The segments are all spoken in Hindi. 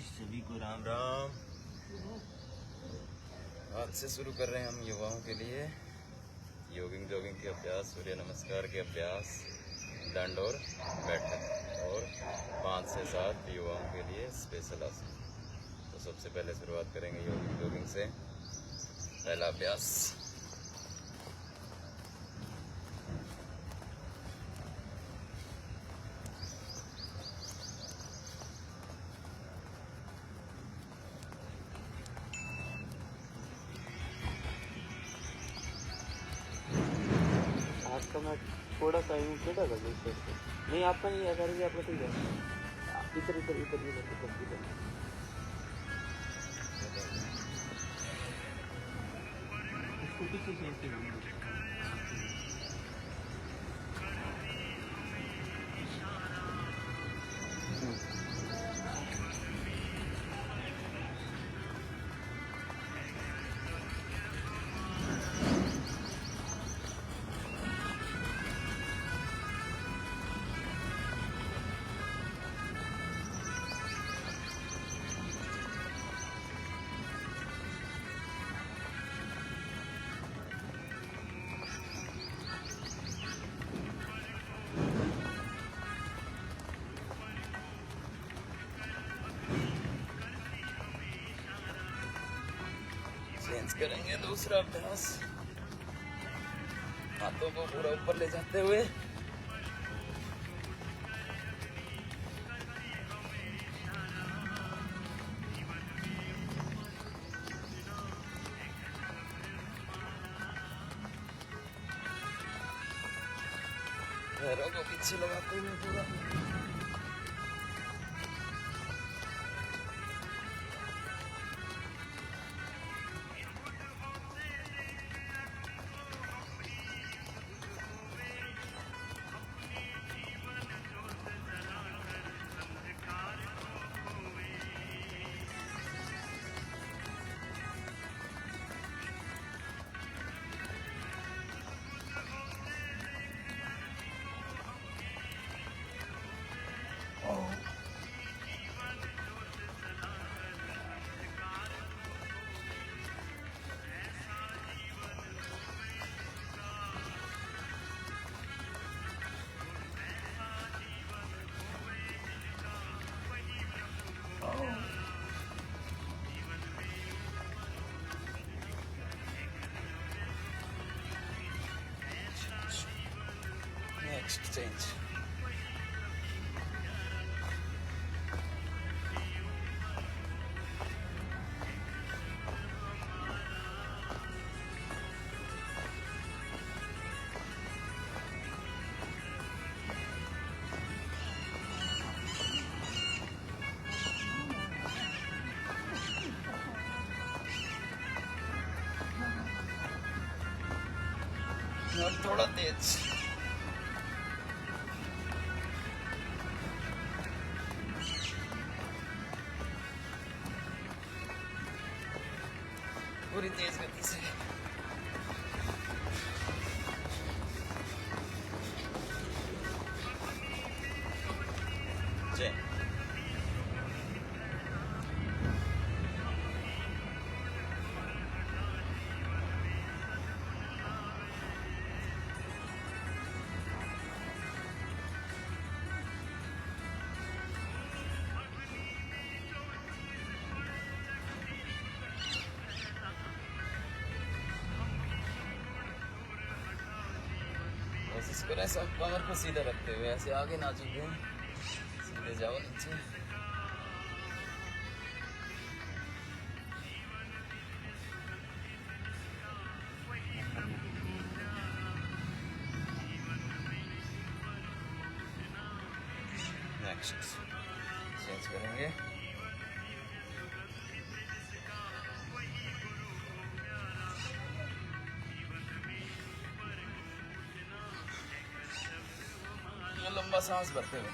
सभी को राम राम। आज से शुरू कर रहे हैं हम युवाओं के लिए जॉगिंग के अभ्यास, सूर्य नमस्कार के अभ्यास, दंड और बैठक, और 5 से 7 युवाओं के लिए स्पेशल आसन। तो सबसे पहले शुरुआत करेंगे जॉगिंग से। पहला अभ्यास, आपका मैं थोड़ा सा यूँ टेढ़ा कर दूँ इससे। नहीं आपका नहीं है, करेंगे आपका ठीक है। इधर इधर इधर इधर इधर इधर इसको किसी से ऐसे चेंज करेंगे। दूसरा अभ्यास, हाथों को पूरा ऊपर ले जाते हुए पैरों को पीछे लगाते हुए पूरा। नेक्स्ट चेंज, और थोड़ा तेज। पूरी तेज गति से। जय। कोशिश करें सब कमर को सीधा रखते हुए, ऐसे आगे ना झुके, सीधे जाओ नीचे। नेक्स्ट चेंज करेंगे। लंबा सांस भरते हुए।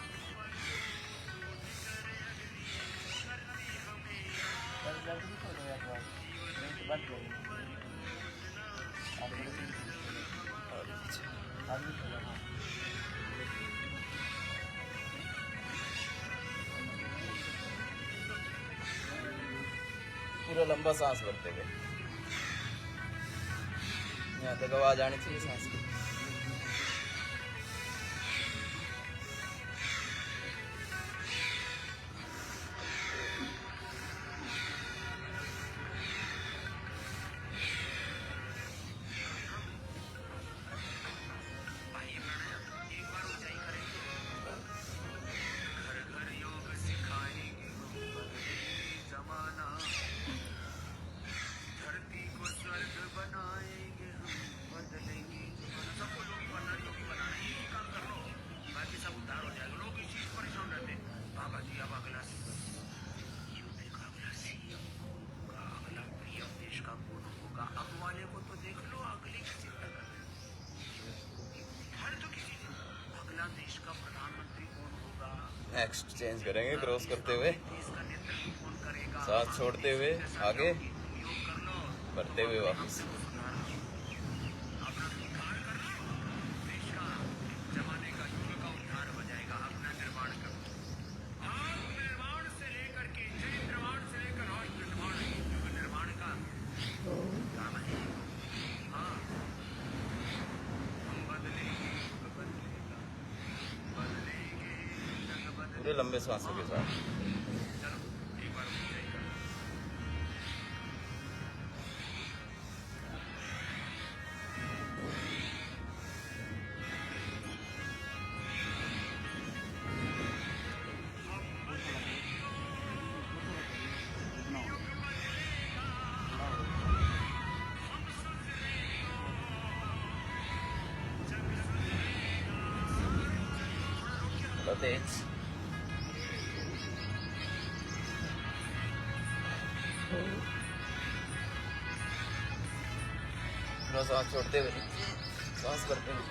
पूरा लंबा सांस भरते हुए। यहाँ तक आवाज आनी चाहिए सांस की। नेक्स्ट चेंज करेंगे क्रॉस करते हुए, सांस छोड़ते हुए आगे बढ़ते हुए वापस। पूरे लंबे सांसों के साथ। तेज सांस छोड़ते हुए सांस करते हुए।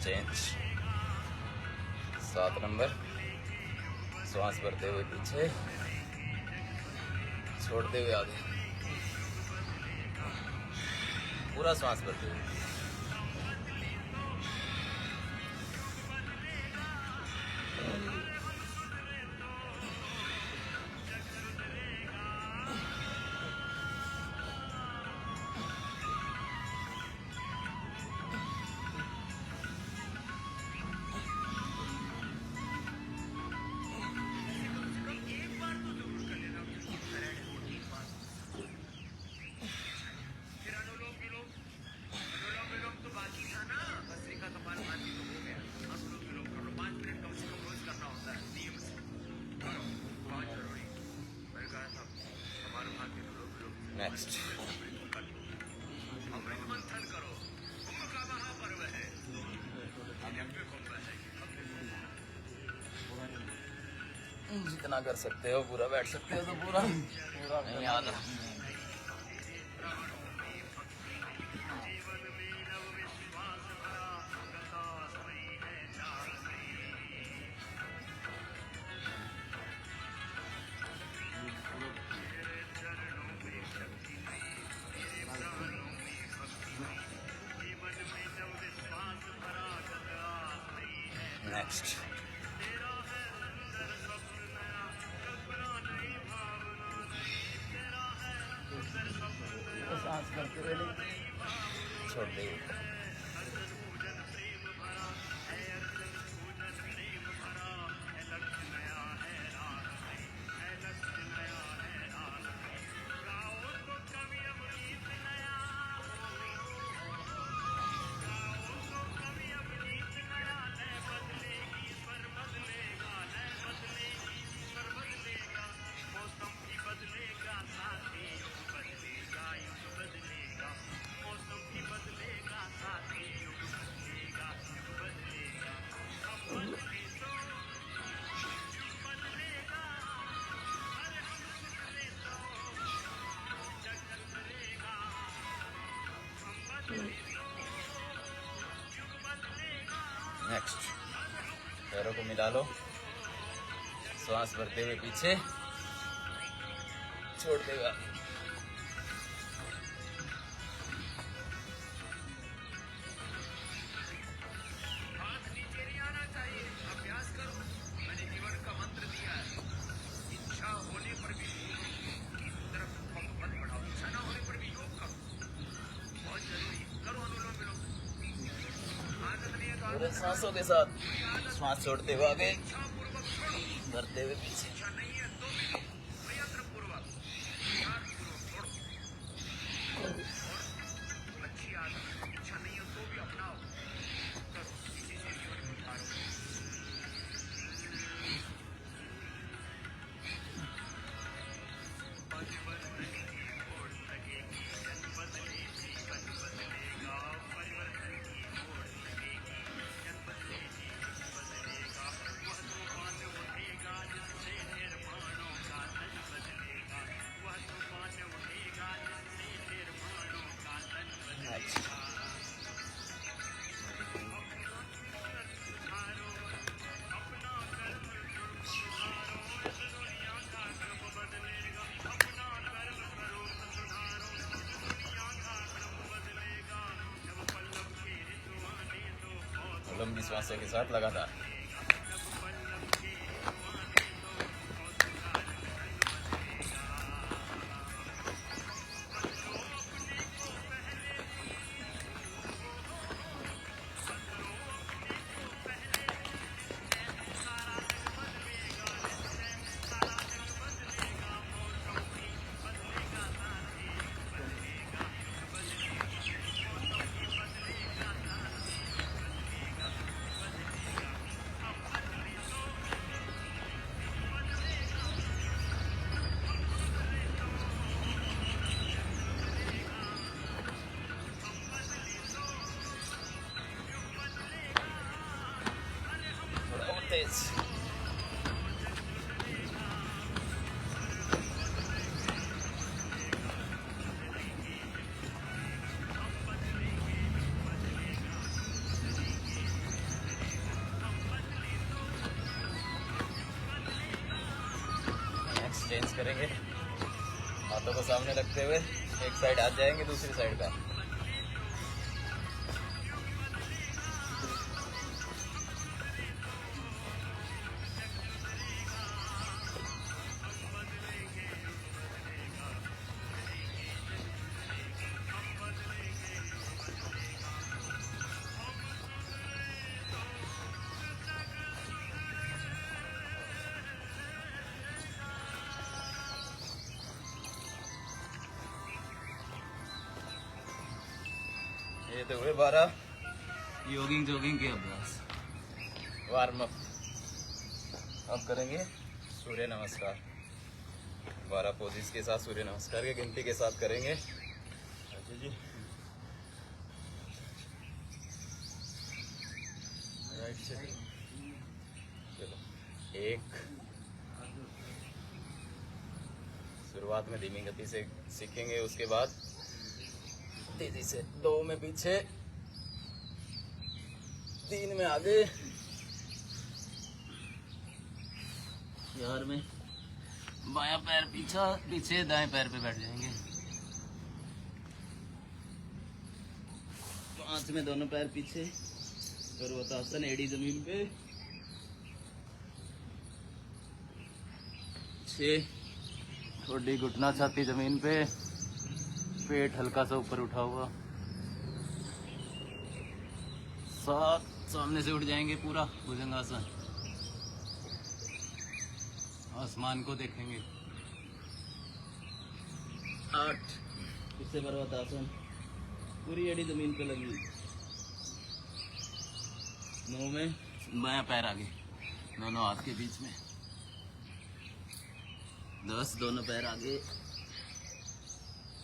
चेंज 7 नंबर, सांस भरते हुए पीछे, छोड़ते हुए आगे, पूरा सांस भरते हुए। नेक्स्ट जितना कर सकते हो पूरा बैठ सकते हो तो पूरा नहीं आना। नेक्स्ट सांस करते हुए छोड़ देंगे। नेक्स्ट पैरों को मिला लो। श्वास भरते हुए पीछे, छोड़ते हुए आगे। पूरे सांसों के साथ श्वास छोड़ते हुए आगे, भरते हुए पीछे। लंबी सांसों के साथ लगातार। तेज। नेक्स्ट चेंज करेंगे, हाथों को सामने रखते हुए एक साइड हाथ जाएंगे, दूसरी साइड का। ये तो हुए 12 योगिंग जॉगिंग के अभ्यास, वार्म अप। अब करेंगे सूर्य नमस्कार। 12 पोजिस के साथ सूर्य नमस्कार के गिनती के साथ करेंगे। अच्छा जी, राइट से चलो। 1, शुरुआत में धीमी गति से सीखेंगे, उसके बाद तेजी से। 2 में पीछे, 3 में आगे, 4 में बायां पैर पीछे दाएं पैर पे बैठ जाएंगे। 5 में दोनों पैर पीछे, पर्वतासन, एड़ी जमीन पे। 6 ठोडी घुटना छाती जमीन पे, पेट हल्का सा ऊपर उठा हुआ। 7 सामने से उठ जाएंगे पूरा भुजंगासन, आसमान को देखेंगे। 8 इससे पर्वतासन, पूरी एड़ी जमीन पे लगी। 9 में बायां पैर आगे, दोनों हाथ के बीच में। 10 दोनों पैर आगे,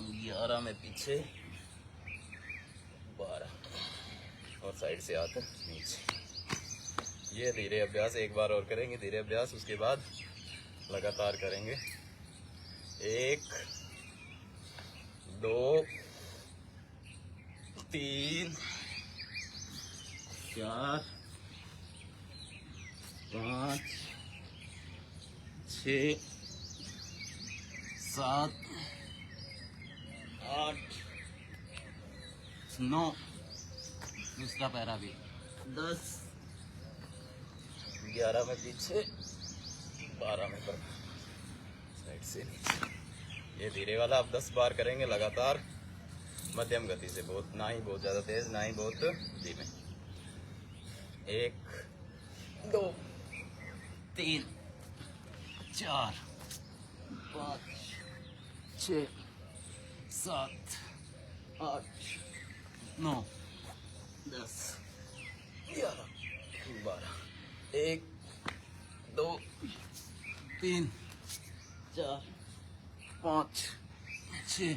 11 में पीछे, 12 और साइड से हाथ नीचे। ये धीरे अभ्यास एक बार और करेंगे, धीरे अभ्यास, उसके बाद लगातार करेंगे। 1, 2, 3, 4, 5, 6 7 8 9 दूसरा पैरा भी 10 11 में पीछे 12 में पर साइड से नीचे। ये धीरे वाला आप 10 बार करेंगे लगातार मध्यम गति से, बहुत ना ही बहुत ज़्यादा तेज ना ही बहुत धीमे। 1 2 3 4 5 6 7 8 9 10 11 12 1 2 3 4 5 6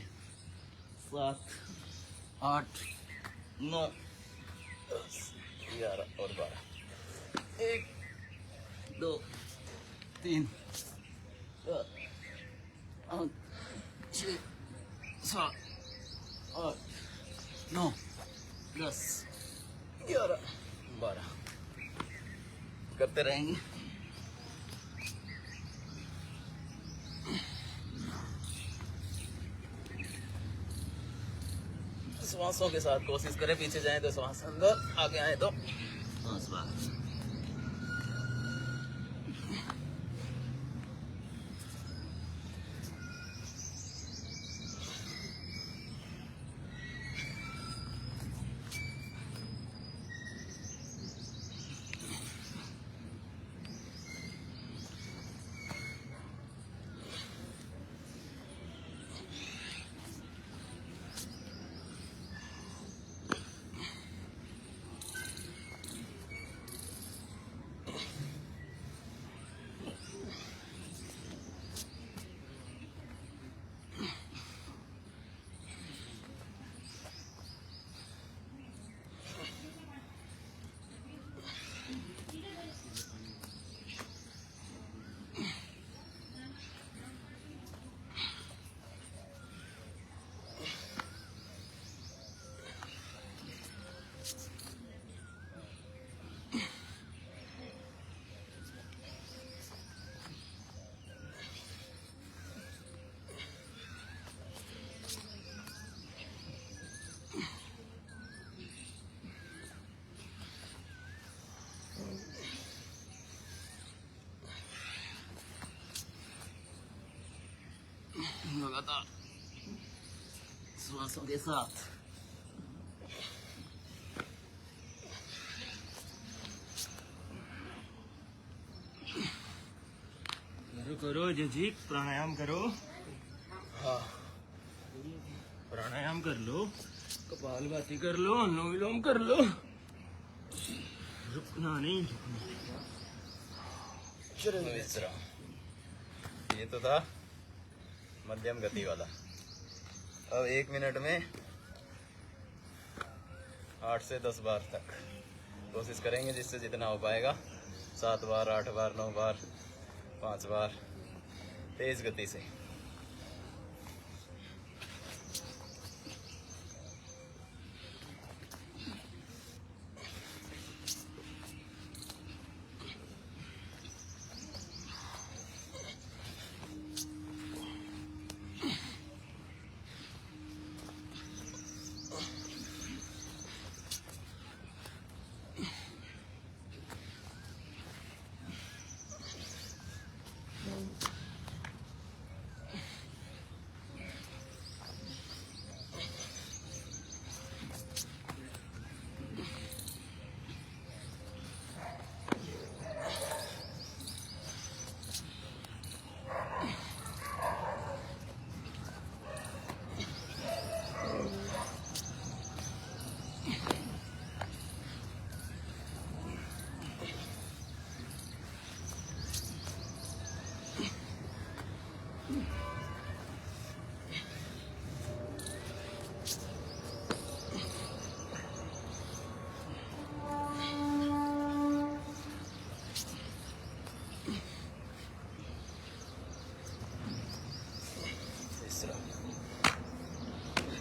7 8 9 10 11 और 12 1 2 3 4 5 6 7 8 9 10 11 12 करते रहेंगे। श्वासों के साथ कोशिश करें, पीछे जाएं तो श्वास अंदर, आगे आए तो श्वास बाहर। लगातार श्वासों के साथ करो करो जी, प्राणायाम करो। हाँ प्राणायाम कर लो, कपालभाति कर लो, अनुलोम विलोम कर लो। रुकना नहीं, विश्राम। ये तो था मध्यम गति वाला। अब 1 मिनट में 8 से 10 बार तक कोशिश करेंगे, जिससे जितना हो पाएगा। 7 बार 8 बार 9 बार 5 बार तेज गति से।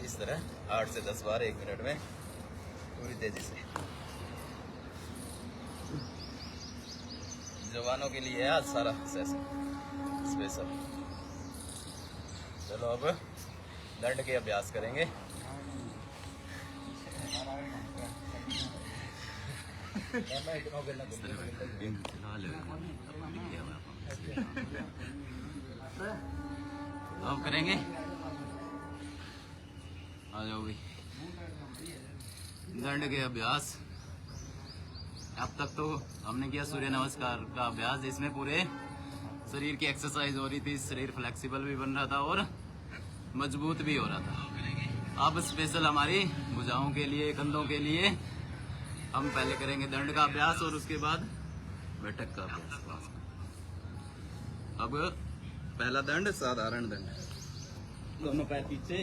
इस तरह 8 से 10 बार 1 मिनट में पूरी तेजी से। जवानों के लिए है आज सारा सेशन। स्पेशल। चलो अब दंड के अभ्यास करेंगे। अब करेंगे, आ जाओ भाई, दंड के अभ्यास। अब तक तो हमने किया सूर्य नमस्कार का अभ्यास, जिसमें पूरे शरीर की एक्सरसाइज हो रही थी, शरीर फ्लेक्सिबल भी बन रहा था और मजबूत भी हो रहा था। अब स्पेशल हमारी भुजाओं के लिए, कंधों के लिए हम पहले करेंगे दंड का अभ्यास और उसके बाद बैठक का अभ्यास। अब पहला दंड साधारण दंड, दोनों पैर पीछे,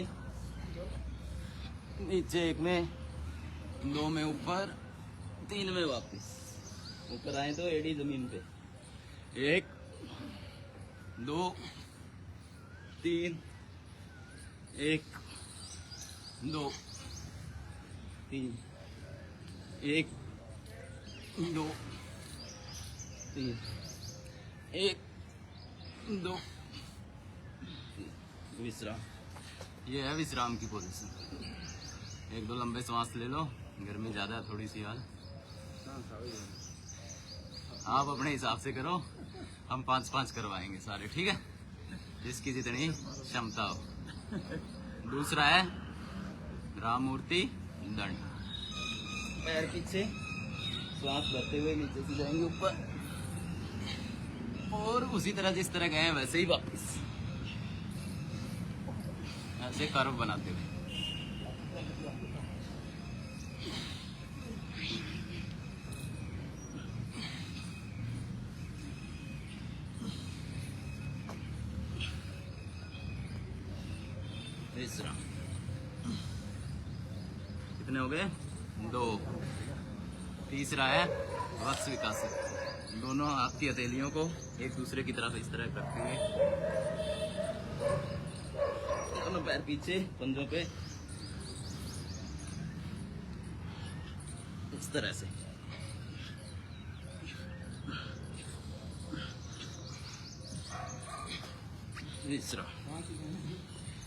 नीचे एक में, दो में ऊपर, तीन में वापस। ऊपर आए तो एड़ी जमीन पे, 1 2 3, 1 2 3, 1 2 3, 1 2 3। विश्राम, ये है विश्राम की पोजीशन। 1-2 लंबे सांस ले लो, गर्मी ज्यादा है थोड़ी सी आज। आप अपने हिसाब से करो, हम 5-5 करवाएंगे सारे, ठीक है, जिसकी जितनी क्षमता हो। दूसरा है राम मूर्ति दंड। पैर पीछे, श्वास भरते हुए नीचे से जाएंगे ऊपर, और उसी तरह जिस तरह गए हैं वैसे ही वापस, ऐसे कर्व बनाते हुए। विश्राम। कितने हो गए? 2। तीसरा है वक्ष विकासक। दोनों हाथ की हथेलियों को एक दूसरे की तरफ इस तरह रखते हुए, दोनों पैर पीछे, पंजों पे इस तरह से। विश्राम।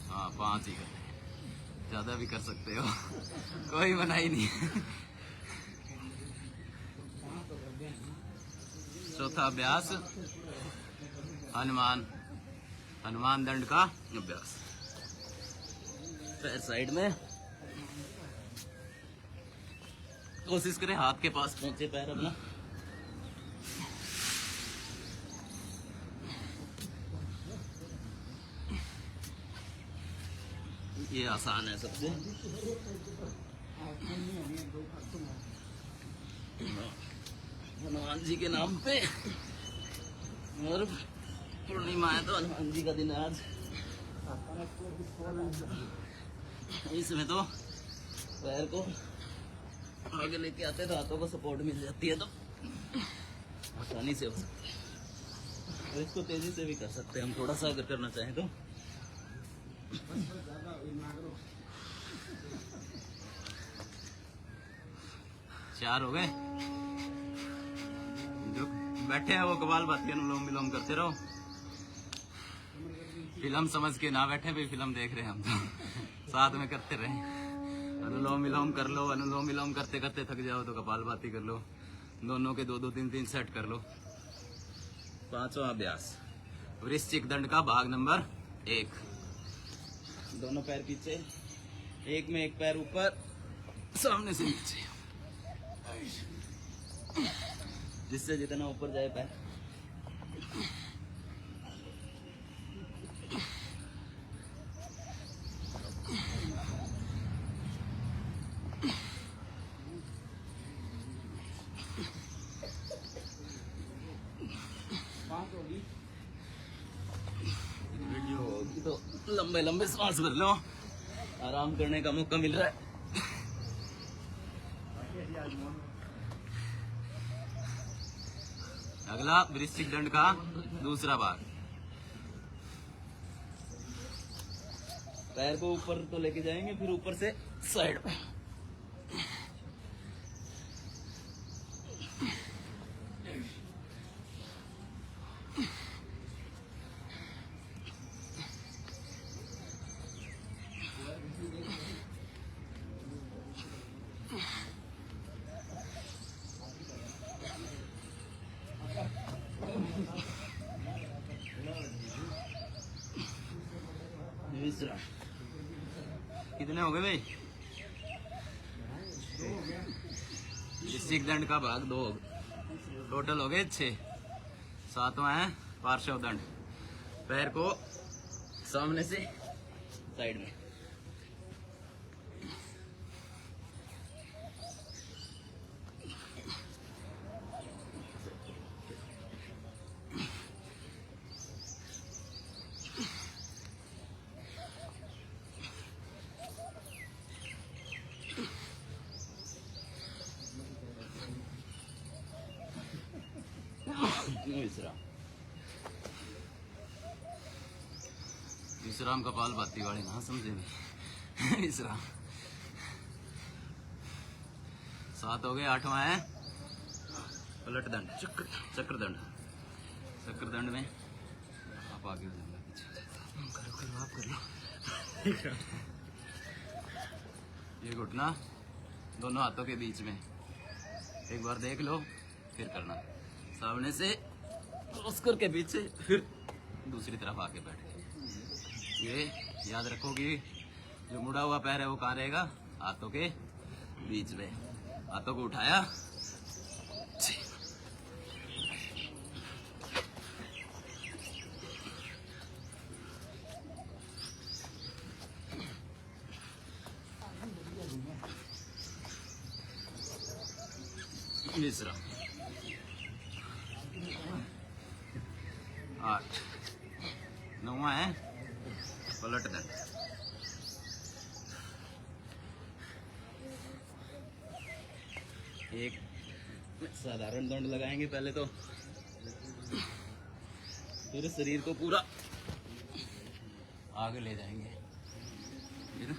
हाँ, 5 ही करते हैं, ज्यादा भी कर सकते हो, कोई मनाही नहीं। चौथा अभ्यास हनुमान दंड का अभ्यास। पैर साइड में, कोशिश करें हाथ के पास पहुंचे पैर अपना। ये आसान है सबसे। हनुमान जी के नाम पे, और पूर्णिमा है तो हनुमान जी का दिन है आज। इसमें तो पैर को आगे लेके आते तो हाथों को सपोर्ट मिल जाती है, तो आसानी से हो सकती है। और इसको तेजी से भी कर सकते हैं हम, थोड़ा सा अगर करना चाहें तो। 4 हो गए। जो बैठे हैं वो कपालभाति अनुलोम विलोम करते रहो। फिल्म समझ के ना बैठे भी, फिल्म देख रहे हैं हम तो साथ में करते रहे। अनुलोम विलोम कर लो, अनुलोम विलोम करते करते थक जाओ तो कपालभाति कर लो। दोनों के 2-2 3-3 सेट कर लो। 5वां अभ्यास वृश्चिक दंड का भाग नंबर 1। दोनों पैर पीछे, एक में एक पैर ऊपर, सामने से नीचे, जिससे जितना ऊपर जाए पैर। वीडियो होगी तो लंबे लंबे सांस भर लो, आराम करने का मौका मिल रहा है। अगला वृश्चिक दंड का दूसरा भाग। पैर को ऊपर तो लेके जाएंगे, फिर ऊपर से साइड में। तीसरा। कितने हो गए भाई? ऋषिक दंड का भाग 2, टोटल हो गए 6। 7वां है पार्श्व दंड। पैर को सामने से साइड में। विश्राम। विश्राम कपाल भाती वाले ना समझे भी। विश्राम। 7 हो गए। 8वां है पलट दंड, चक्र दंड। चक्र दंड में आप आगे हो जाएंगे, पीछे करो आप कर लो। ये घुटना दोनों हाथों के बीच में, एक बार देख लो फिर करना। सामने से क्रॉस करके पीछे, फिर दूसरी तरफ आके बैठ गए। ये याद रखो कि जो मुड़ा हुआ पैर है वो कहाँ रहेगा? हाथों के बीच में। हाथों को उठाया, विश्राम। 8। 9वां है पलट दंड। एक साधारण दंड लगाएंगे पहले तो, फिर शरीर को पूरा आगे ले जाएंगे। फिर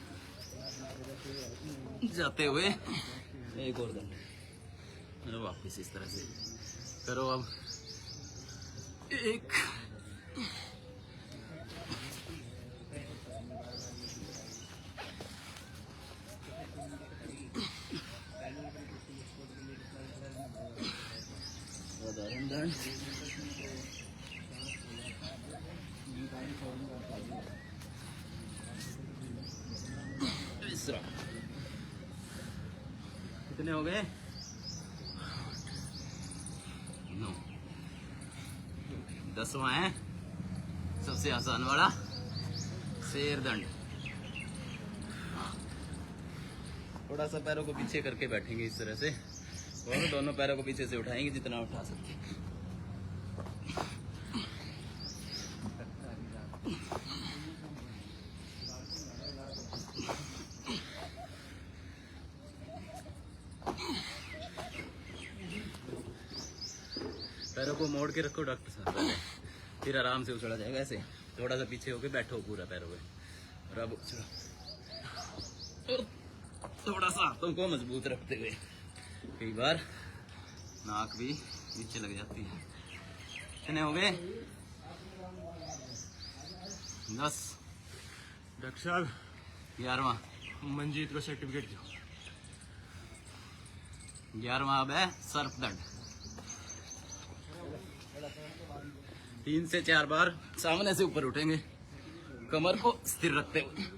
जाते हुए एक और दंड, वापिस इस तरह से करो। अब 1 साधारण दंड, विश्राम। कितने हो गए? 9। 10वां है सबसे आसान वाला शेर दंड। थोड़ा सा पैरों को पीछे करके बैठेंगे इस तरह से, और दोनों पैरों को पीछे से उठाएंगे जितना उठा सकते। पैरों को मोड़ के रखो डॉक्टर साहब पहले, फिर आराम से उछला जाएगा। ऐसे थोड़ा सा पीछे होके बैठो पूरा पैरों पे, और अब उछलो। और थोड़ा सा हाथों को मजबूत रखते हुए, कई बार नाक भी नीचे लग जाती है। कितने हो गए? 10। डॉक्टर साहब 11वां मंजीत को सर्टिफिकेट दो। 11वां अब है सर्प दंड। 3 से 4 बार सामने से ऊपर उठेंगे, कमर को स्थिर रखते हुए।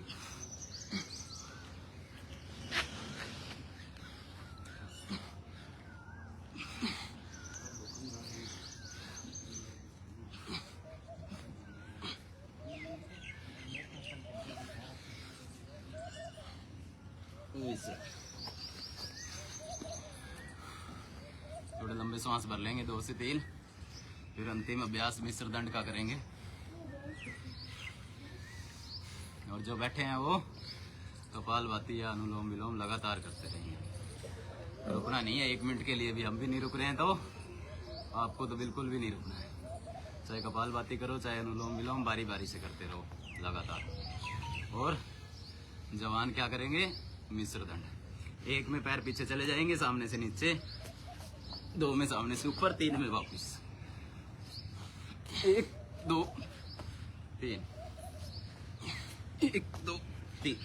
थोड़े लंबे सांस भर लेंगे, 2 से 3। फिर अंतिम अभ्यास मिश्र दंड का करेंगे। और जो बैठे हैं वो कपालभाति या अनुलोम विलोम लगातार करते रहेंगे। रुकना नहीं है 1 मिनट के लिए भी। हम भी नहीं रुक रहे हैं तो आपको तो बिल्कुल भी नहीं रुकना है। चाहे कपालभाति करो चाहे अनुलोम विलोम, बारी बारी से करते रहो लगातार। और जवान क्या करेंगे? मिश्र दंड। 1 में पैर पीछे चले जाएंगे, सामने से नीचे। 2 में सामने से ऊपर। 3 में वापस। 1 2 3। 1 2 3।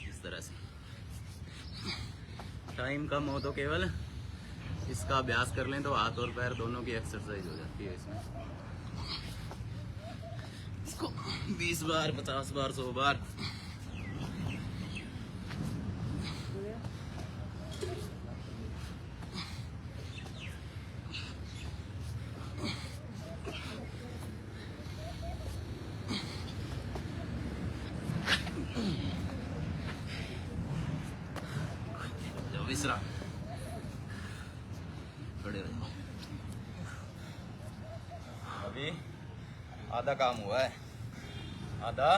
इस तरह से टाइम कम हो तो केवल इसका अभ्यास कर लें तो हाथ और पैर दोनों की एक्सरसाइज हो जाती है इसमें। 20 बार, 50 बार, 100 बार। जाओ विश्राम, खड़े हो जाओ। अभी आधा काम हुआ है, आधा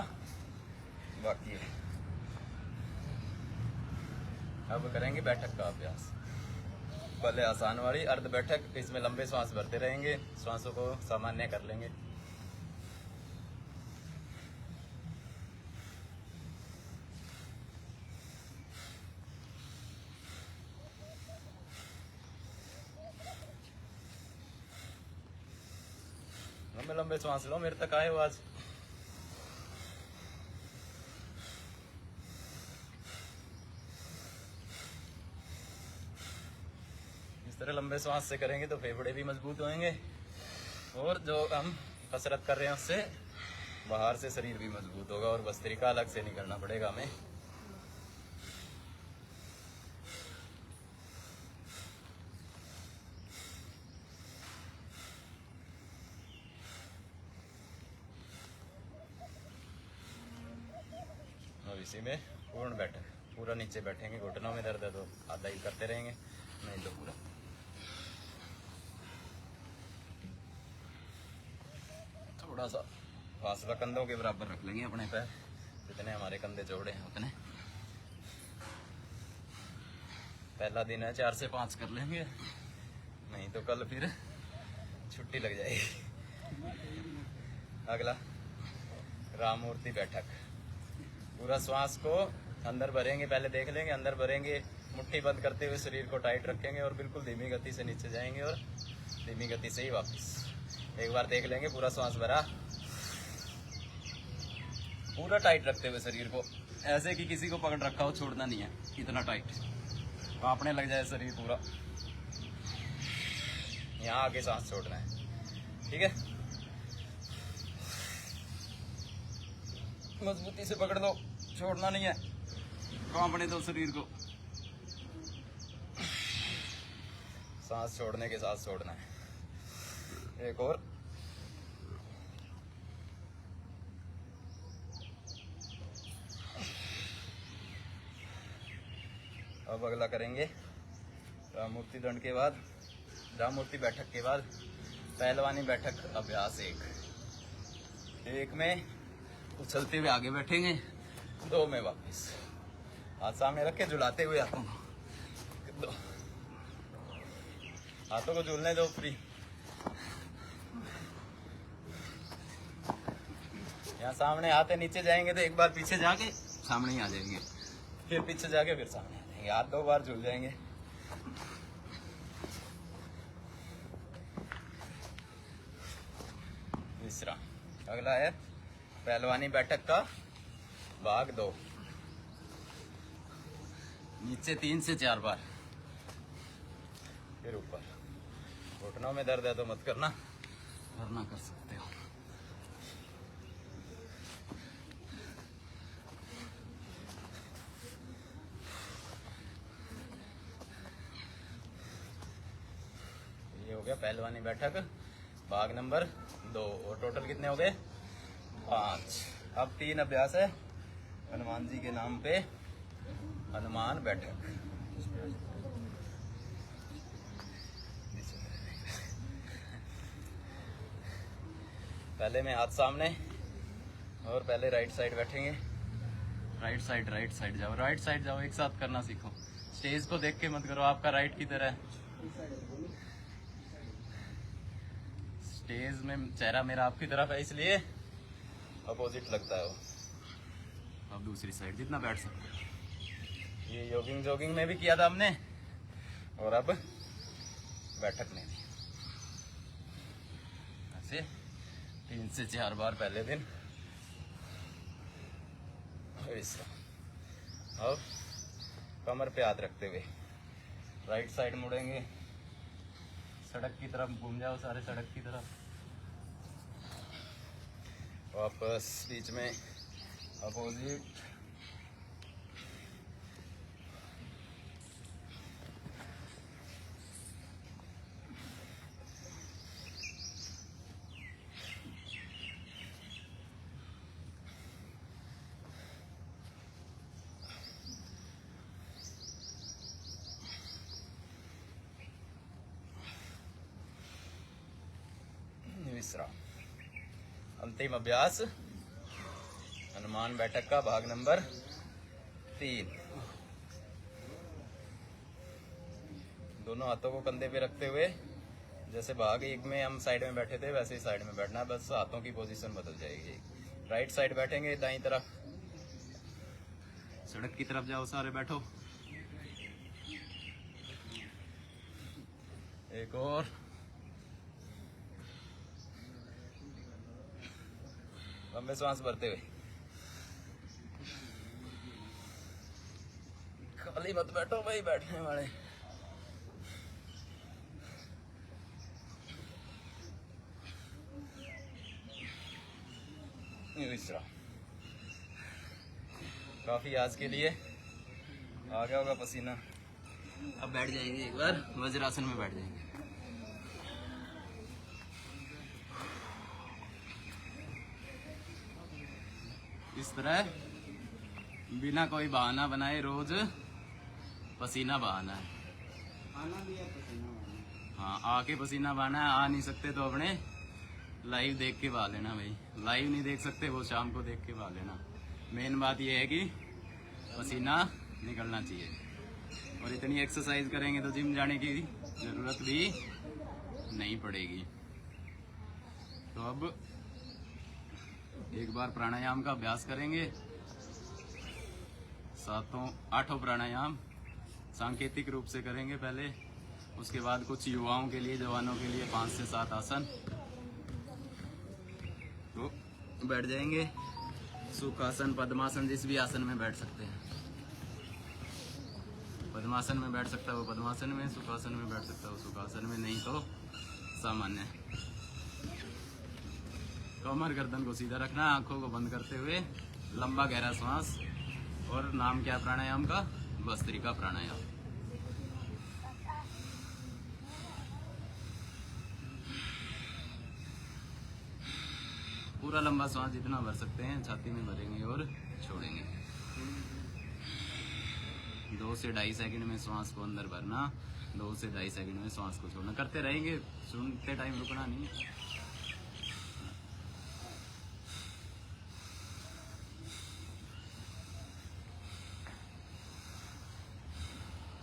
बाकी है। अब करेंगे बैठक का अभ्यास। पहले आसान वाली अर्ध बैठक, इसमें लंबे श्वास भरते रहेंगे, श्वासों को सामान्य कर लेंगे। लंबे लंबे श्वास लो, मेरे तक आए हो आज। इस तरह लंबे श्वास से करेंगे तो फेफड़े भी मजबूत होंगे और जो हम कसरत कर रहे हैं उससे बाहर से शरीर भी मजबूत होगा और भस्त्रिका अलग से नहीं करना पड़ेगा हमें। अब इसी में पूर्ण बैठक, पूरा नीचे बैठेंगे। घुटनों में दर्द है तो आधा ही करते रहेंगे, नहीं तो पूरा। थोड़ा सा फासला कंधों के बराबर रख लेंगे अपने पैर, जितने हमारे कंधे चौड़े हैं उतने। पहला दिन है, 4 से 5 कर लेंगे, नहीं तो कल फिर छुट्टी लग जाएगी। अगला राम मूर्ति बैठक। पूरा श्वास को अंदर भरेंगे, पहले देख लेंगे, अंदर भरेंगे, मुट्ठी बंद करते हुए शरीर को टाइट रखेंगे और बिल्कुल धीमी गति से नीचे जाएंगे और धीमी गति से ही वापस। एक बार देख लेंगे, पूरा श्वास भरा, पूरा टाइट रखते हुए शरीर को, ऐसे कि किसी को पकड़ रखा हो, छोड़ना नहीं है, इतना टाइट, कांपने लग जाए शरीर पूरा। यहाँ आके सांस छोड़ना है, ठीक है। मजबूती से पकड़ लो, छोड़ना नहीं है, कांपने दो शरीर को। सांस छोड़ने के साथ छोड़ना है। एक और, अब अगला करेंगे राम मूर्ति दंड के बाद, राम मूर्ति बैठक के बाद पहलवानी बैठक अभ्यास। एक में उछलते हुए आगे बैठेंगे, 2 में वापस, हाथ सामने रख के झुलाते हुए हाथों को, हाथों को झूलने दो फ्री। यहाँ सामने आते नीचे जाएंगे तो एक बार पीछे जाके सामने ही आ जाएंगे, फिर पीछे जाके फिर सामने आ जाएंगे, हाथ 2 बार झूल जाएंगे। विश्राम। अगला है पहलवानी बैठक का भाग 2। नीचे 3 से 4 बार, फिर ऊपर। घुटनों में दर्द है तो मत करना, वरना कर सकते हो। ये हो गया पहलवानी बैठक भाग नंबर 2 और टोटल कितने हो गए? 5। अब 3 अभ्यास है हनुमान जी के नाम पे, हनुमान बैठक। पहले में हाथ सामने और पहले राइट साइड बैठेंगे। राइट साइड जाओ, राइट साइड जाओ, एक साथ करना सीखो। स्टेज को देख के मत करो, आपका राइट किधर है। स्टेज में चेहरा मेरा आपकी तरफ है, इसलिए अपोजिट लगता है वो। अब दूसरी साइड जितना बैठ सकते हो। ये जॉगिंग में भी किया था हमने, और अब बैठक में भी। ऐसे 3 से 4 बार पहले दिन। अब कमर पे हाथ रखते हुए राइट साइड मुड़ेंगे, सड़क की तरफ घूम जाओ, सारे सड़क की तरफ। वापस बीच में अपोजिट। विश्राम। अंतिम अभ्यास हनुमान बैठक का भाग नंबर 3। दोनों हाथों को कंधे पे रखते हुए, जैसे भाग 1 में हम साइड में बैठे थे वैसे ही साइड में बैठना है, बस हाथों की पोजीशन बदल जाएगी। राइट साइड बैठेंगे, दाईं तरफ सड़क की तरफ जाओ, सारे बैठो। एक और। लंबे सांस भरते हुए। खाली मत बैठो भाई, बैठने वाले। विश्राम। काफी आज के लिए आ गया होगा पसीना। अब बैठ जाएंगे, एक बार वज्रासन में बैठ जाएंगे। इस तरह बिना कोई बहाना बनाए रोज पसीना बहाना है। आना भी है पसीना बहाना। हाँ, आके पसीना बहाना है। आ नहीं सकते तो अपने लाइव देख के बहा लेना भाई। लाइव नहीं देख सकते वो शाम को देख के बहा लेना। मेन बात ये है कि पसीना निकलना चाहिए। और इतनी एक्सरसाइज करेंगे तो जिम जाने की जरूरत भी नहीं पड़ेगी। तो अब एक बार प्राणायाम का अभ्यास करेंगे। 8 प्राणायाम सांकेतिक रूप से करेंगे पहले। उसके बाद कुछ युवाओं के लिए, जवानों के लिए 5 से 7 आसन। तो बैठ जाएंगे। सुखासन, पद्मासन, जिस भी आसन में बैठ सकते हैं। पद्मासन में बैठ सकता है वो पद्मासन में, सुखासन में बैठ सकता है वो सुखासन में, नहीं तो सामान्य। कमर गर्दन को सीधा रखना, आंखों को बंद करते हुए लंबा गहरा सांस। और नाम क्या प्राणायाम का? भस्त्रिका प्राणायाम। पूरा लंबा सांस जितना भर सकते हैं छाती में भरेंगे और छोड़ेंगे। 2 से 2.5 सेकंड में सांस को अंदर भरना, 2 से 2.5 सेकंड में सांस को छोड़ना। करते रहेंगे, सुनते टाइम रुकना नहीं है।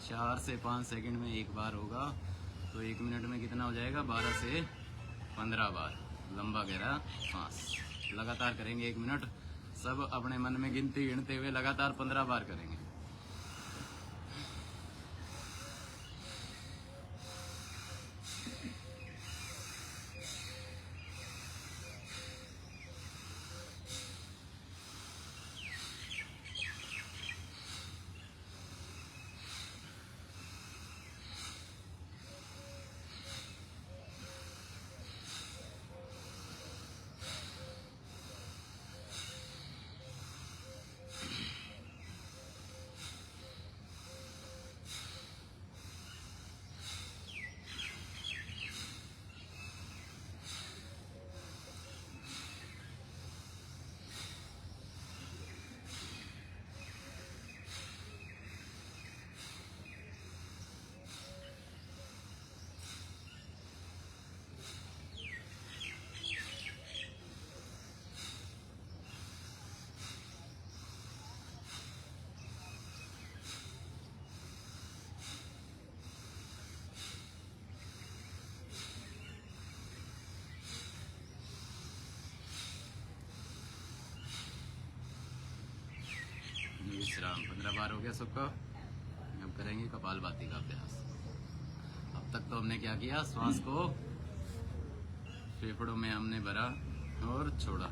4 से 5 सेकंड में एक बार होगा, तो 1 मिनट में कितना हो जाएगा? 12 से 15 बार लंबा गहरा सांस लगातार करेंगे। 1 मिनट सब अपने मन में गिनती गिनते हुए लगातार 15 बार करेंगे। विश्राम। 15 बार हो गया सबका। अब करेंगे कपालभाति का अभ्यास। अब तक तो हमने क्या किया? श्वास को फेफड़ों में हमने भरा और छोड़ा।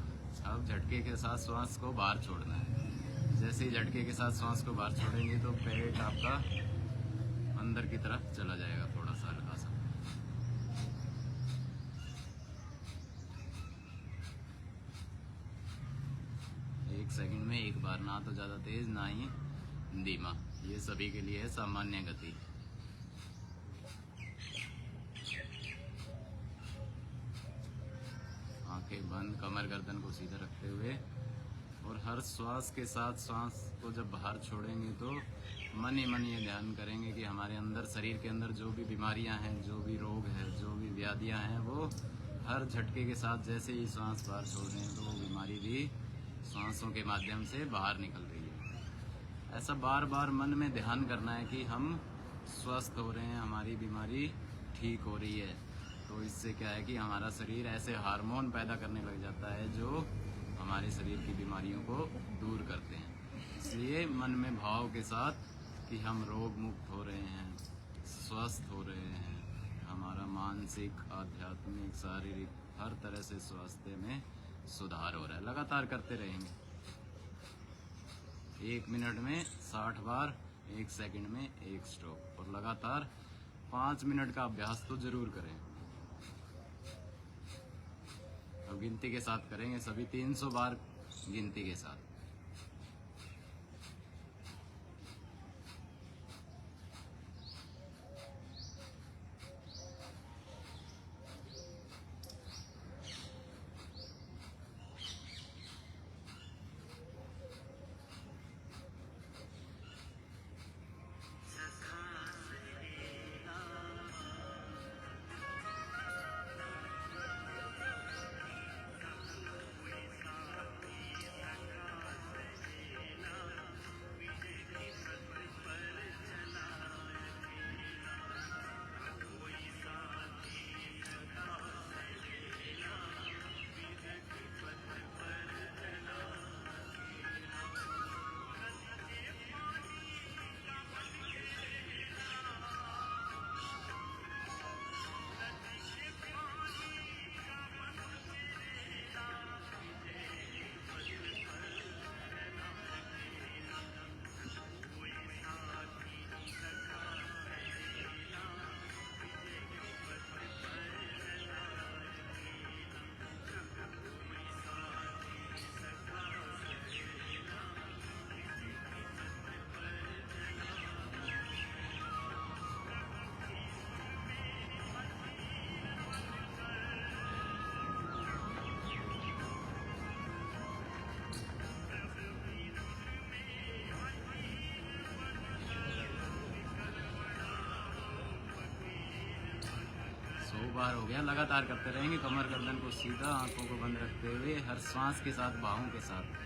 अब झटके के साथ श्वास को बाहर छोड़ना है। जैसे ही झटके के साथ श्वास को बाहर छोड़ेंगे तो पेट आपका अंदर की तरफ चला जाएगा। थोड़ा सा हल्का सा। सेकंड में एक बार, ना तो ज़्यादा तेज़ ना ही धीमा। ये सभी के लिए है सामान्य गति। आंखें बंद, कमर गर्दन को सीधा रखते हुए, और हर श्वास के साथ श्वास को जब बाहर छोड़ेंगे तो मन ही मन ये ध्यान करेंगे कि हमारे अंदर, शरीर के अंदर जो भी बीमारियां हैं, जो भी रोग है, जो भी व्याधियां हैं, वो हर झटके के साथ जैसे ही श्वास बाहर छोड़ रहे हैं तो वो बीमारी भी श्वासों के माध्यम से बाहर निकल रही है। ऐसा बार बार मन में ध्यान करना है कि हम स्वस्थ हो रहे हैं, हमारी बीमारी ठीक हो रही है। तो इससे क्या है कि हमारा शरीर ऐसे हार्मोन पैदा करने लग जाता है जो हमारे शरीर की बीमारियों को दूर करते हैं। इसलिए मन में भाव के साथ कि हम रोग मुक्त हो रहे हैं, स्वस्थ हो रहे हैं, हमारा मानसिक, आध्यात्मिक, शारीरिक हर तरह से स्वास्थ्य में सुधार हो रहा है। लगातार करते रहेंगे। 1 मिनट में 60 बार, 1 सेकंड में 1 स्ट्रोक, और लगातार 5 मिनट का अभ्यास तो जरूर करें। अब गिनती के साथ करेंगे, सभी 300 बार गिनती के साथ। बार हो गया। लगातार करते रहेंगे, कमर गर्दन को सीधा, आंखों को बंद रखते हुए, हर सांस के साथ, बाहों के साथ।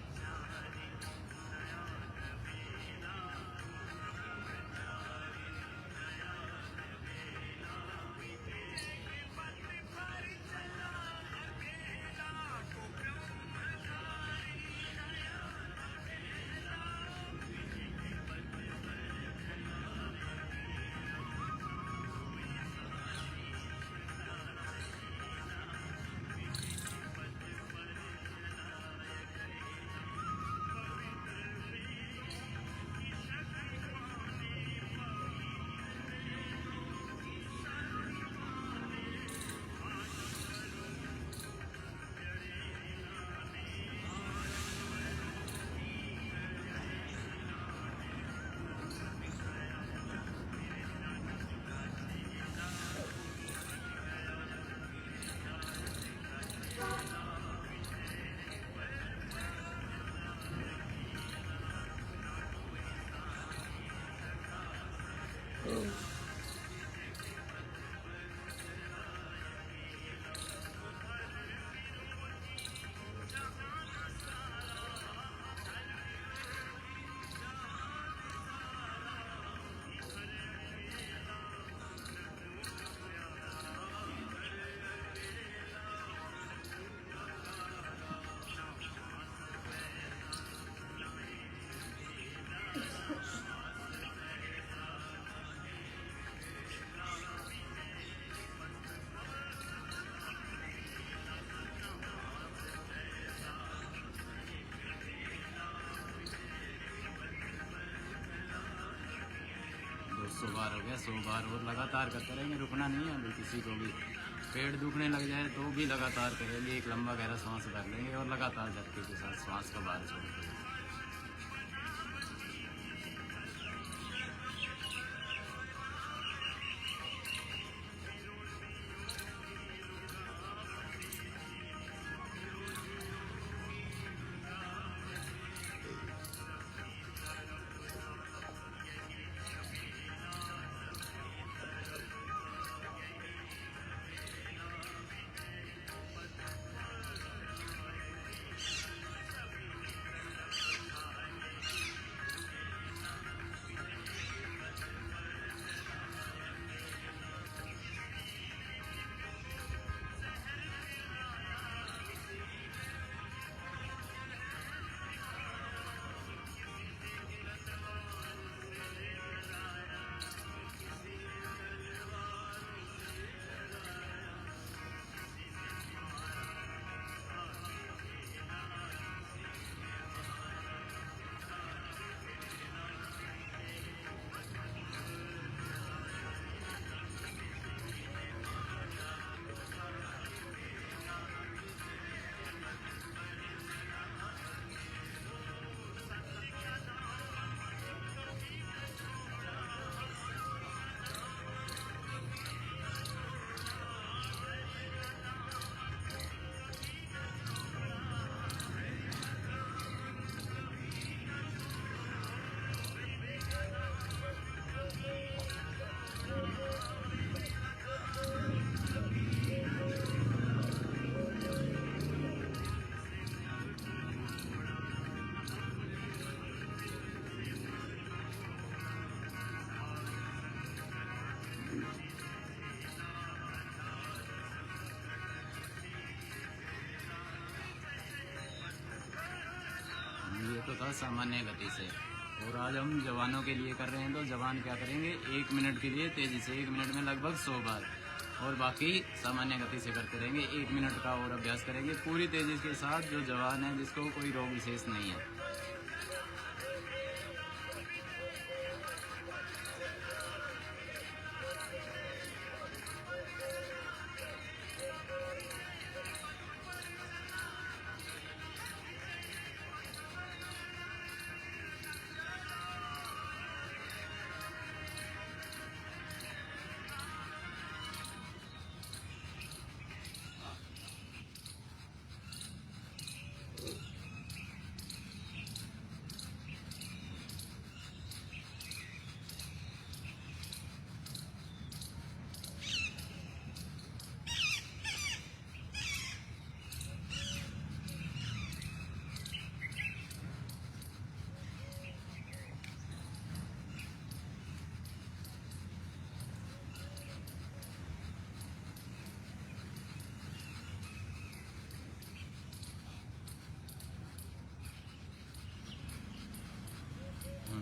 बार हो गया, 100 बार, और लगातार करते रहेंगे, रुकना नहीं है अभी किसी को भी। पेट दुखने लग जाए तो भी लगातार करेंगे, एक लंबा गहरा सांस भर लेंगे और लगातार झटके के साथ सांस को बाहर छोड़ेंगे। ये तो था सामान्य गति से, और आज हम जवानों के लिए कर रहे हैं। तो जवान क्या करेंगे, 1 मिनट के लिए तेजी से, 1 मिनट में लगभग 100 बार, और बाकी सामान्य गति से करते रहेंगे। 1 मिनट का और अभ्यास करेंगे पूरी तेजी के साथ। जो जवान है, जिसको कोई रोग विशेष नहीं है।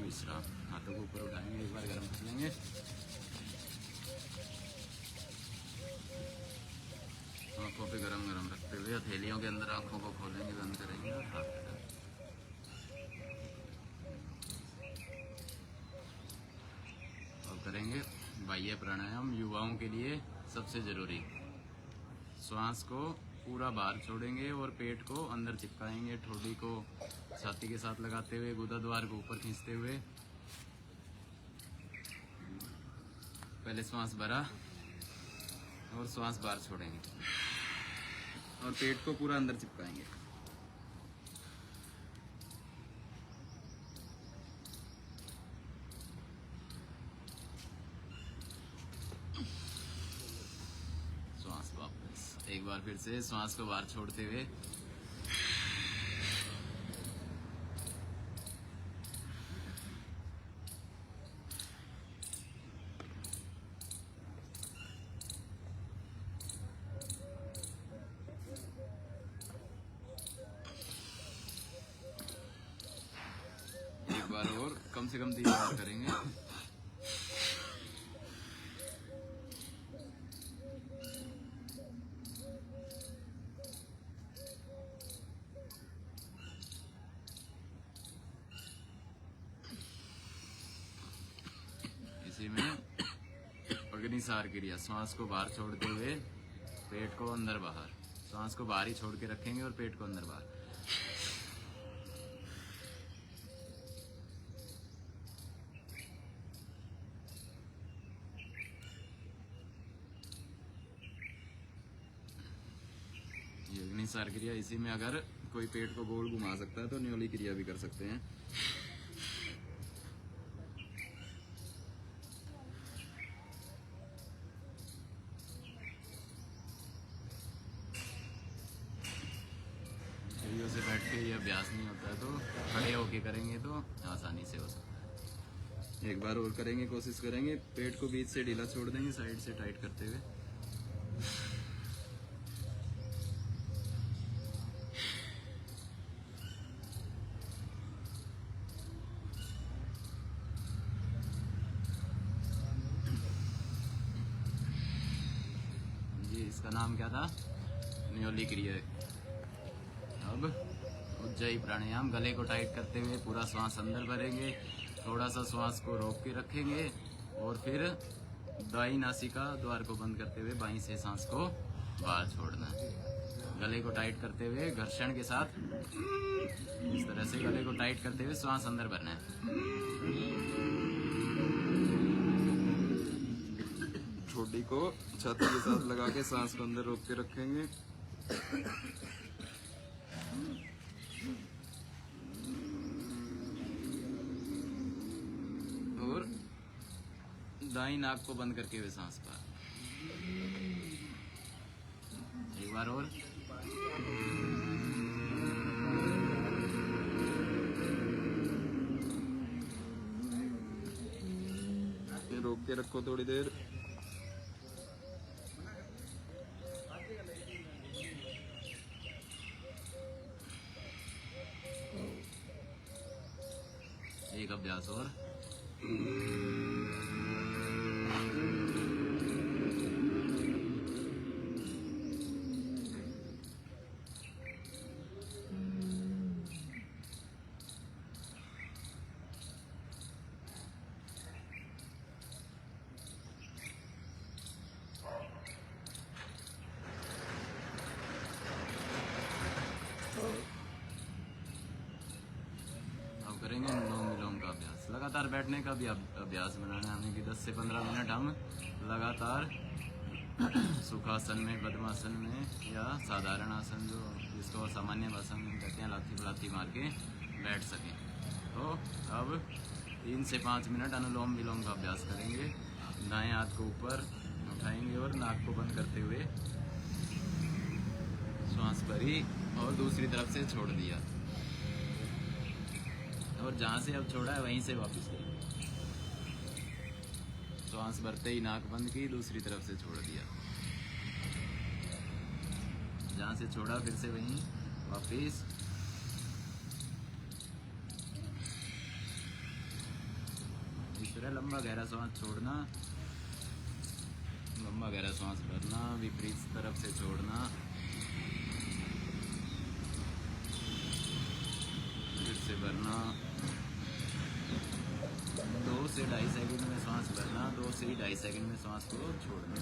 विश्राम, हाथों को ऊपर उठाएंगे, एक बार गर्म कर लेंगे। आंखों पे गरम गरम रखते हुए हथेलियों के अंदर आंखों को खोलेंगे, बंद करेंगे और हाथ और करेंगे बाह्य प्राणायाम। युवाओं के लिए सबसे जरूरी, श्वास को पूरा बाहर छोड़ेंगे और पेट को अंदर चिपकाएंगे, ठोड़ी को छाती के साथ लगाते हुए, गुदा द्वार को ऊपर खींचते हुए। पहले श्वास भरा और श्वास बाहर छोड़ेंगे और पेट को पूरा अंदर चिपकाएंगे। श्वास वापस, एक बार फिर से श्वास को बाहर छोड़ते हुए और कम से कम 3 बार करेंगे। इसी में अग्निसार क्रिया, श्वास को बाहर छोड़ते हुए पेट को अंदर बाहर, सांस को बाहर ही छोड़ के रखेंगे और पेट को अंदर बाहर। योगिनी सार क्रिया, इसी में अगर कोई पेट को गोल घुमा सकता है तो न्योली क्रिया भी कर सकते हैं। से बैठ के ये अभ्यास नहीं होता है तो खड़े होके करेंगे तो आसानी से हो सकता है। एक बार और करेंगे, कोशिश करेंगे। पेट को बीच से ढीला छोड़ देंगे, साइड से टाइट करते हुए। ये इसका नाम क्या था? न्योली क्रिया। अब उज्जयी प्राणायाम, गले को टाइट करते हुए पूरा श्वास अंदर भरेंगे, थोड़ा सा श्वास को रोक के रखेंगे और फिर दाई नासिका द्वार को बंद करते हुए बाईं से सांस को बाहर छोड़ना है। गले को टाइट करते हुए घर्षण के साथ इस तरह से गले को टाइट करते हुए श्वास अंदर भरना है। ठोड़ी को छाती के साथ लगा के सांस को अंदर रोक के रखेंगे। और दाईं नाक को बंद करके हुए सांस बाहर। एक बार और। रोक के रखो थोड़ी देर। एक अभ्यास और। अब करेंगे अनुलोम विलोम का अभ्यास। लगातार बैठने का भी अभ्यास बनाना है हमें कि 10 से 15 मिनट हम लगातार सुखासन में, पद्मासन में या साधारण आसन जो जिसको सामान्य भाषा में कहते हैं लाथी मार के बैठ सकें। तो अब 3 से 5 मिनट अनुलोम विलोम का अभ्यास करेंगे। दाएं हाथ को ऊपर उठाएंगे और नाक को बंद करते हुए श्वास भरी और दूसरी तरफ से छोड़ दिया, और जहाँ से अब छोड़ा है वहीं से वापस लिया। श्वास भरते ही नाक बंद की, दूसरी तरफ से छोड़ दिया, जहाँ से छोड़ा फिर से वहीं वापस। इस तरह लंबा गहरा श्वास छोड़ना, लंबा गहरा श्वास भरना, विपरीत तरफ से छोड़ना, फिर से भरना। 2 से 2.5 सेकंड में श्वास भरना, 2 से 2.5 सेकंड में श्वास को छोड़ना।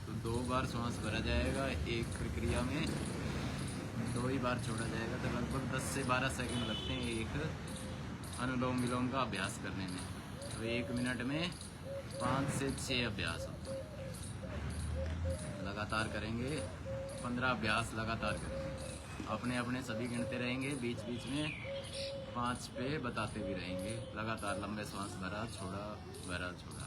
तो 2 बार श्वास भरा जाएगा एक प्रक्रिया में, 2 ही बार छोड़ा जाएगा। तो लगभग 10 से 12 सेकंड लगते हैं एक अनुलोम विलोम का अभ्यास करने में। तो 1 मिनट में 5 से 6 अभ्यास होते हैं। लगातार करेंगे, 15 अभ्यास लगातार करेंगे। अपने अपने सभी गिनते रहेंगे, बीच बीच में 5 पे बताते भी रहेंगे। लगातार लंबे श्वास भरा छोड़ा, भरा छोड़ा।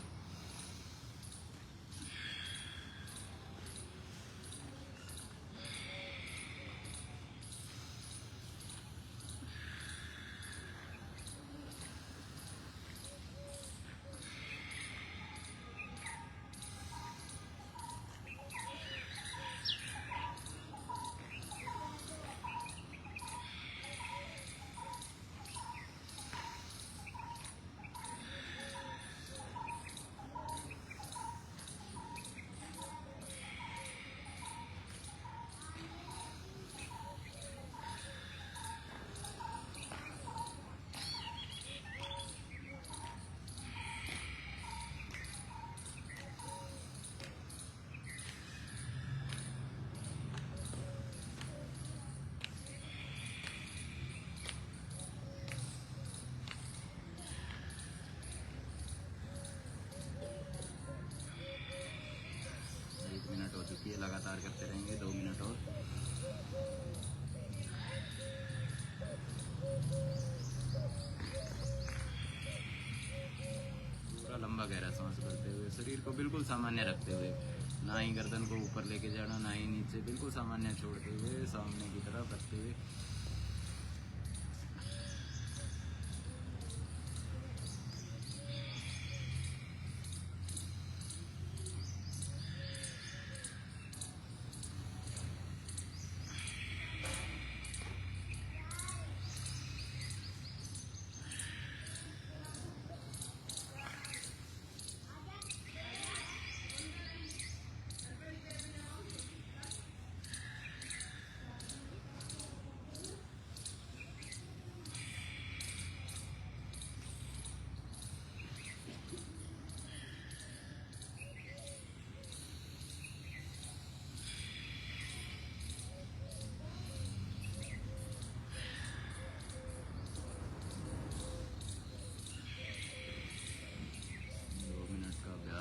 को बिल्कुल सामान्य रखते हुए, ना ही गर्दन को ऊपर लेके जाना, ना ही नीचे, बिल्कुल सामान्य छोड़ते हुए सामने की तरफ रखते हुए।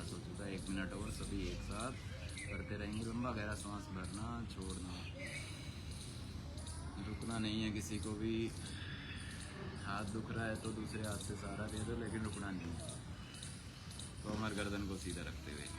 हो चुका है, 1 मिनट और सभी एक साथ करते रहेंगे। लंबा गहरा सांस भरना, छोड़ना, रुकना नहीं है किसी को भी। हाथ दुख रहा है तो दूसरे हाथ से सहारा दे दो, लेकिन रुकना नहीं है। कमर गर्दन को सीधा रखते हुए।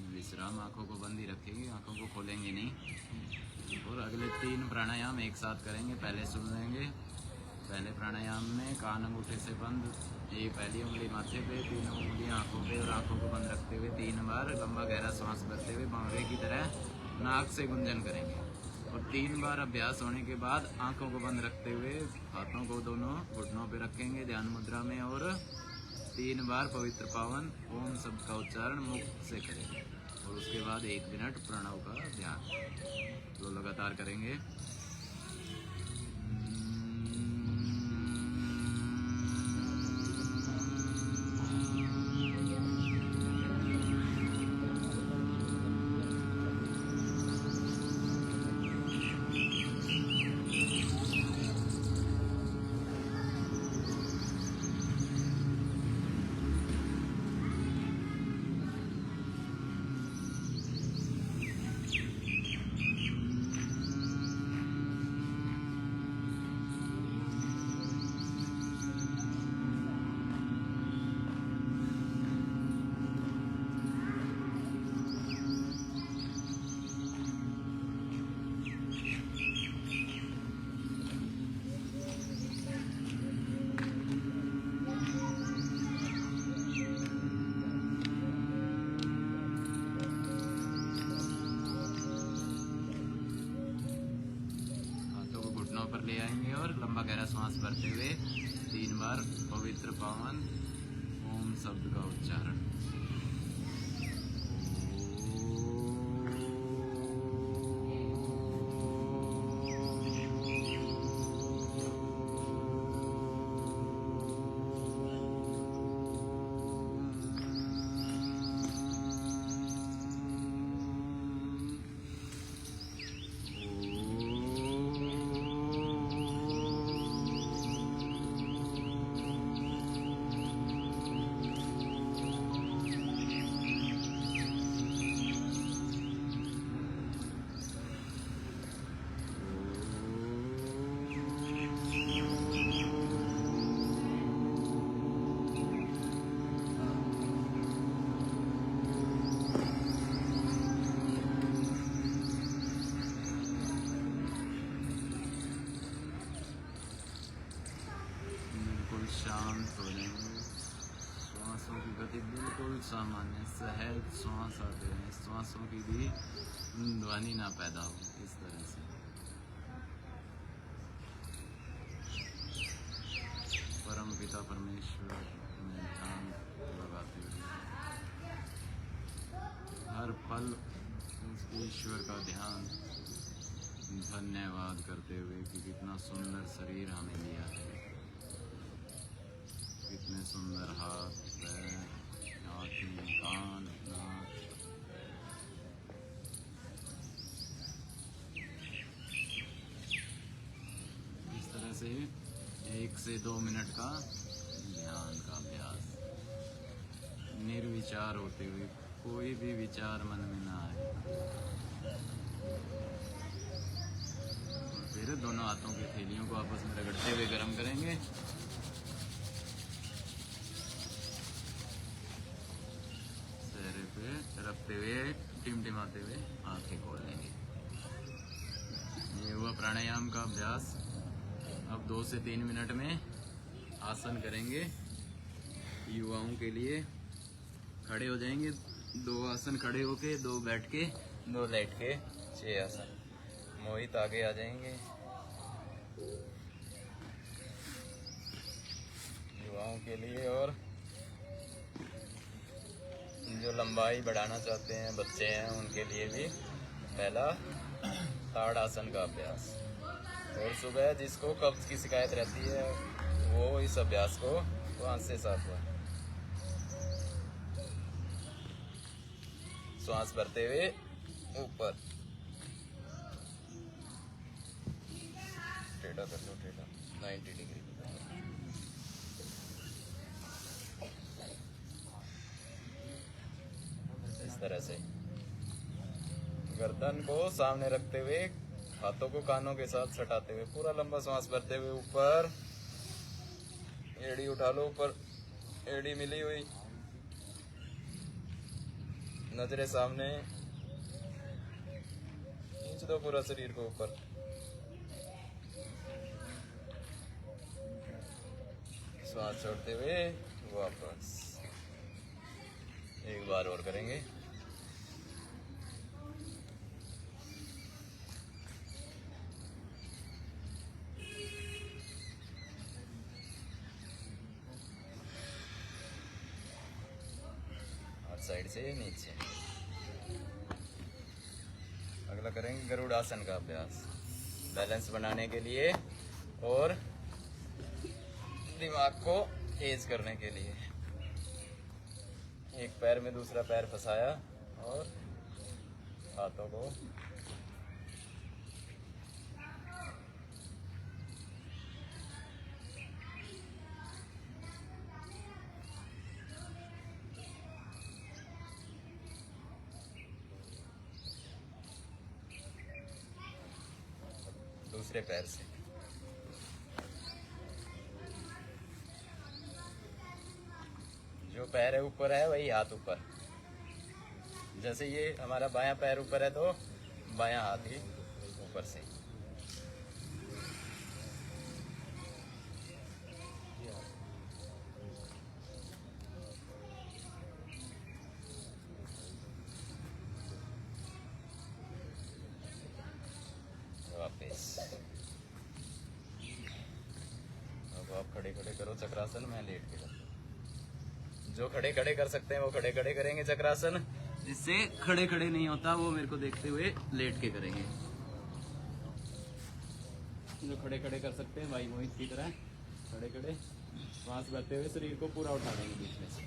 विश्राम, आंखों को बंद ही रखेंगे, आंखों को खोलेंगे नहीं। और अगले 3 प्राणायाम एक साथ करेंगे। पहले सुन लेंगे। पहले प्राणायाम में कान अंगूठे से बंद, ये पहली उंगली माथे पे, 3 उंगलियां आंखों पे, और आंखों को बंद रखते हुए 3 बार लंबा गहरा सांस भरते हुए बावरे की तरह नाक से गुंजन करेंगे। और 3 बार अभ्यास होने के बाद आंखों को बंद रखते हुए हाथों को दोनों घुटनों पे रखेंगे ध्यान मुद्रा में, और 3 बार पवित्र पावन ओम शब्द का उच्चारण मुख से करेंगे। और उसके बाद 1 मिनट प्रणव का ध्यान, तो लगातार करेंगे। पर ले आएंगे और लंबा गहरा सांस भरते हुए 3 बार पवित्र पावन ओम शब्द का उच्चारण। शांत हो जाएंगे। श्वासों की गति बिल्कुल सामान्य, सहज श्वास आते हैं, श्वासों की भी ध्वनि ना पैदा हो, इस तरह से। परम पिता परमेश्वर में ध्यान लगाते हुए हर पल उस ईश्वर का ध्यान, धन्यवाद करते हुए कि कितना सुंदर शरीर हमें दिया है, कितने सुंदर हाथ, पैर, आँखें, कान, नाक। इस तरह से 1 से 2 मिनट का ध्यान का अभ्यास, निर्विचार होते हुए, कोई भी विचार मन में ना आए। और फिर दोनों हाथों की थैलियों को आपस में रगड़ते हुए गर्म करेंगे। चेहरे पे रखते हुए, टिमटिमाते हुए आंखें खोल लेंगे। ये हुआ प्राणायाम का अभ्यास। अब 2 से 3 मिनट में आसन करेंगे। युवाओं के लिए खड़े हो जाएंगे, 2 आसन खड़े होके, 2 बैठ के, 2 लेट के, 6 आसन। मोहित आगे आ जाएंगे। युवाओं के लिए, और जो लंबाई बढ़ाना चाहते हैं, बच्चे हैं, उनके लिए भी पहला ताड़ासन का अभ्यास। और सुबह जिसको कब्ज की शिकायत रहती है वो इस अभ्यास को 5 से 7 बार श्वास भरते हुए ऊपर, टेढ़ा कर लो, टेढ़ा 90 डिग्री। इस तरह से गर्दन को सामने रखते हुए, हाथों को कानों के साथ सटाते हुए, पूरा लंबा सांस भरते हुए ऊपर, एड़ी उठा लो ऊपर, एड़ी मिली हुई, नजरें सामने, खींच दो पूरा शरीर को ऊपर। श्वास छोड़ते हुए वापस। एक बार और करेंगे। साइड से नीचे। अगला करेंगे गरुड़ासन का अभ्यास, बैलेंस बनाने के लिए और दिमाग को तेज करने के लिए। एक पैर में दूसरा पैर फंसाया और हाथों को दूसरे पैर से। जो पैर है ऊपर है वही हाथ ऊपर। जैसे ये हमारा बायां पैर ऊपर है तो बायां हाथ ही ऊपर से। वापस। अब आप खड़े खड़े करो चक्रासन, मैं लेट के करता हूं। जो खड़े खड़े कर सकते हैं वो खड़े खड़े करेंगे चक्रासन, जिससे खड़े खड़े नहीं होता वो मेरे को देखते हुए लेट के करेंगे। जो खड़े खड़े कर सकते हैं भाई मोहित की तरह खड़े खड़े श्वास भरते हुए शरीर को पूरा उठा देंगे बीच में से।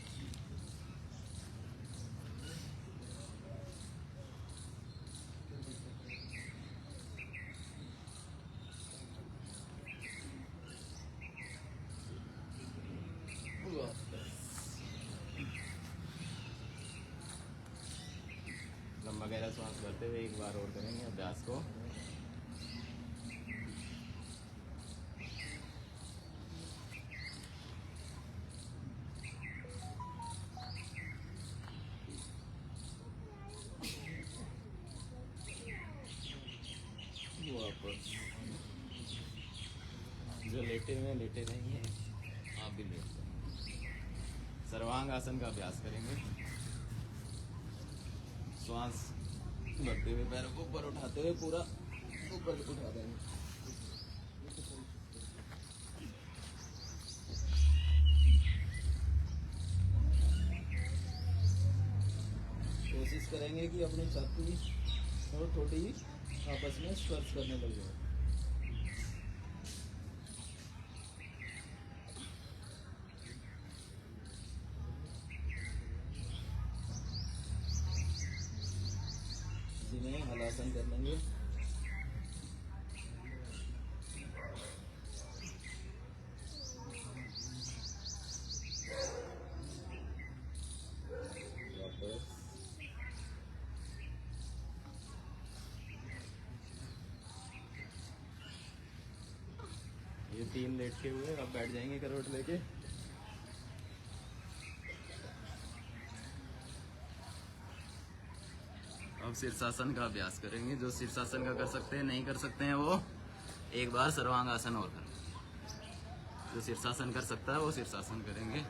लंबा गहरा सांस भरते हुए एक बार और करेंगे अभ्यास को। वापस। जो लेटे हुए लेटे रहेंगे, आप के लिए सर्वांग आसन का अभ्यास करेंगे। श्वास भरते हुए पैरों को ऊपर उठाते हुए पूरा ऊपर उठा देंगे। कोशिश करेंगे कि अपनी छाती और थोड़ी आपस में स्पर्श करने लग जाए। इसी में हलासन कर लेंगे। वापस ये 3 लेटे हुए अब बैठ जाएंगे करवट लेके। अब शीर्षासन का अभ्यास करेंगे। जो शीर्षासन का कर सकते हैं, नहीं कर सकते हैं, वो एक बार सर्वांग आसन और करें। जो शीर्षासन कर सकता है वो शीर्षासन करेंगे।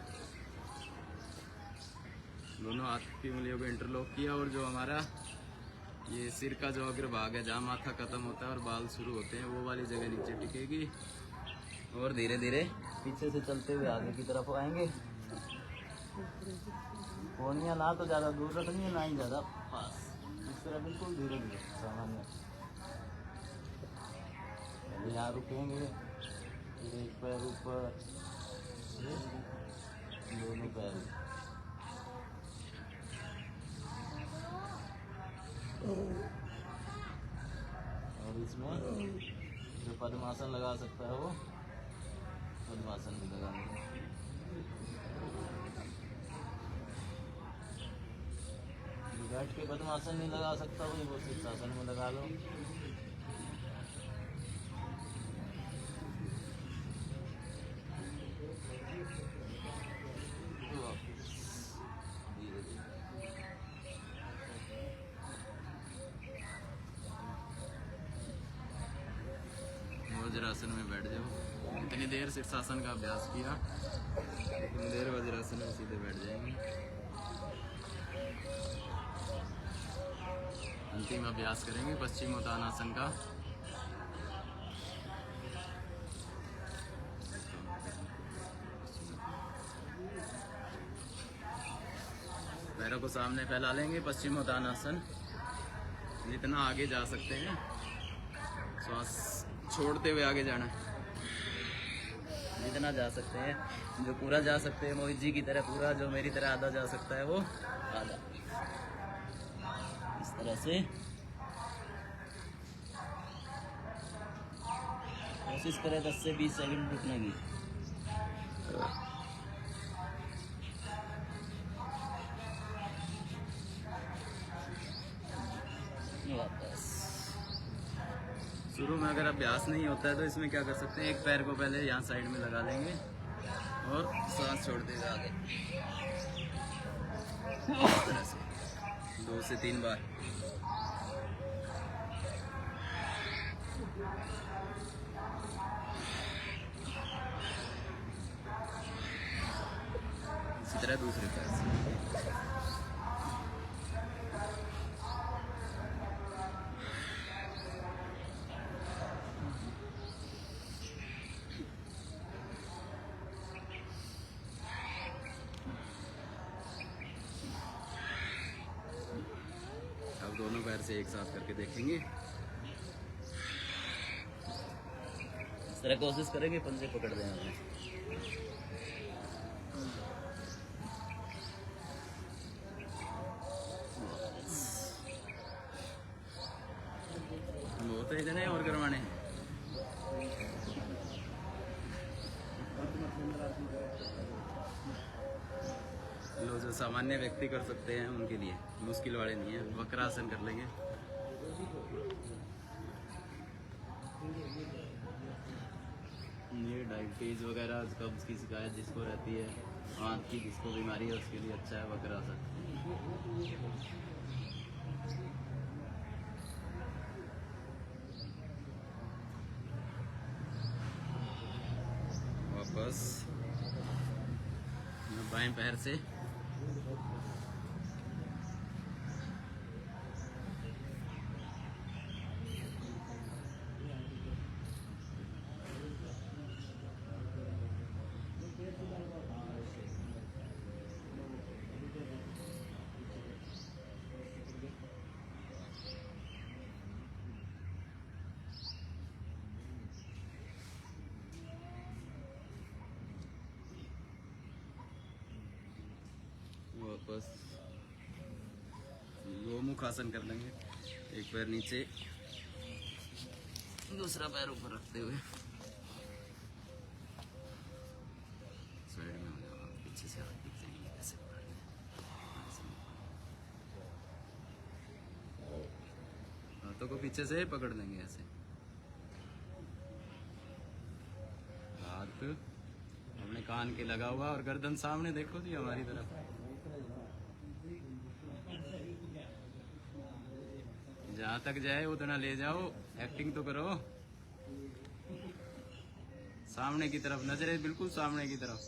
दोनों हाथ की उंगलियों को इंटरलॉक किया और जो हमारा ये सिर का जो अग्रभाग है, जहाँ माथा खत्म होता है और बाल शुरू होते हैं, वो वाली जगह नीचे टिकेगी और धीरे धीरे पीछे से चलते हुए आगे की तरफ आएंगे। कोहनियाँ ना तो ज़्यादा दूर रखनी है, ना ही ज़्यादा पास। इस तरह बिल्कुल धीरे धीरे सामान्य। यहाँ रुकेंगे, फिर एक पैर ऊपर, दोनों पैर। और इसमें जो पद्मासन लगा सकता है वो पद्मासन भी लगाएंगे। जो बैठ के पद्मासन नहीं लगा सकता वही वो शीर्षासन में लगा लो। वज्रासन में बैठ जाओ। इतनी देर शीर्षासन का अभ्यास किया, इतनी देर वज्रासन में सीधे बैठ जाएंगे। अंतिम अभ्यास करेंगे पश्चिमोत्तानासन का। पैरों को सामने फैला लेंगे। पश्चिमोत्तानासन, जितना आगे जा सकते हैं श्वास छोड़ते हुए आगे जाना है। जितना जा सकते हैं, जो पूरा जा सकते हैं मोहित जी की तरह पूरा, जो मेरी तरह आधा जा सकता है वो आधा। इस तरह से कोशिश करें 10 से 20 सेकंड रुकने की। वापस शुरू में अगर अभ्यास नहीं होता है तो इसमें क्या कर सकते हैं, एक पैर को पहले यहाँ साइड में लगा लेंगे और सांस छोड़ते हुए आगे। इस तरह से 2 से 3 बार। इसी तरह दूसरे पैर से। अब दोनों पैर से एक साथ करके देखेंगे। इस तरह कोशिश करेंगे पंजे पकड़ दें हमें। बहुत है इतने और करवाने हैं। लो, जो सामान्य व्यक्ति कर सकते हैं उनके लिए, मुश्किल वाले नहीं है। वक्रासन कर लेंगे। ये डायबिटीज वगैरह, कब्ज की शिकायत जिसको रहती है, आँख की जिसको बीमारी है, उसके लिए अच्छा है वक्रासन। वापस बाएं पैर से वापस गोमुख आसन कर लेंगे। एक पैर नीचे, दूसरा पैर ऊपर रखते हुए साइड में हो जाओ, पीछे से हाथ दिख जाएंगे, ऐसे पकड़ के हाथों को पीछे से पकड़ लेंगे ऐसे। हाथ अपने कान के लगा हुआ और गर्दन सामने देखो जी हमारी तरफ। जहां तक जाए उतना ले जाओ, एक्टिंग तो करो। सामने की तरफ नजरें, बिल्कुल सामने की तरफ।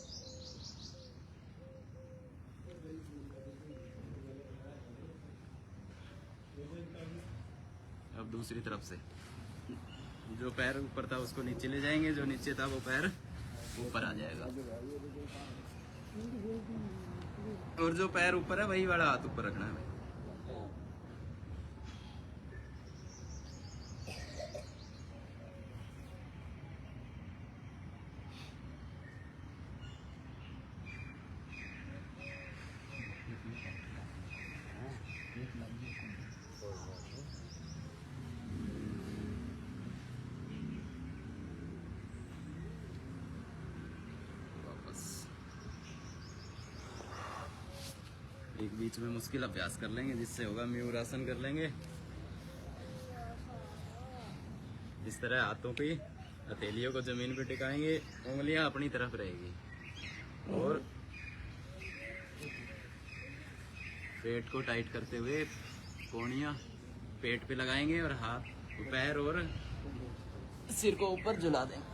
अब दूसरी तरफ से जो पैर ऊपर था उसको नीचे ले जाएंगे, जो नीचे था वो पैर ऊपर आ जाएगा, और जो पैर ऊपर है वही वाला हाथ ऊपर रखना है। एक बीच में मुश्किल अभ्यास कर लेंगे, जिससे होगा मयूर आसन कर लेंगे। इस तरह हाथों की हथेलियों को जमीन पे टिकाएंगे, उंगलियां अपनी तरफ रहेगी, और पेट को टाइट करते हुए कोहनियां पेट पे लगाएंगे और हाथ, पैर और सिर को ऊपर झुला देंगे।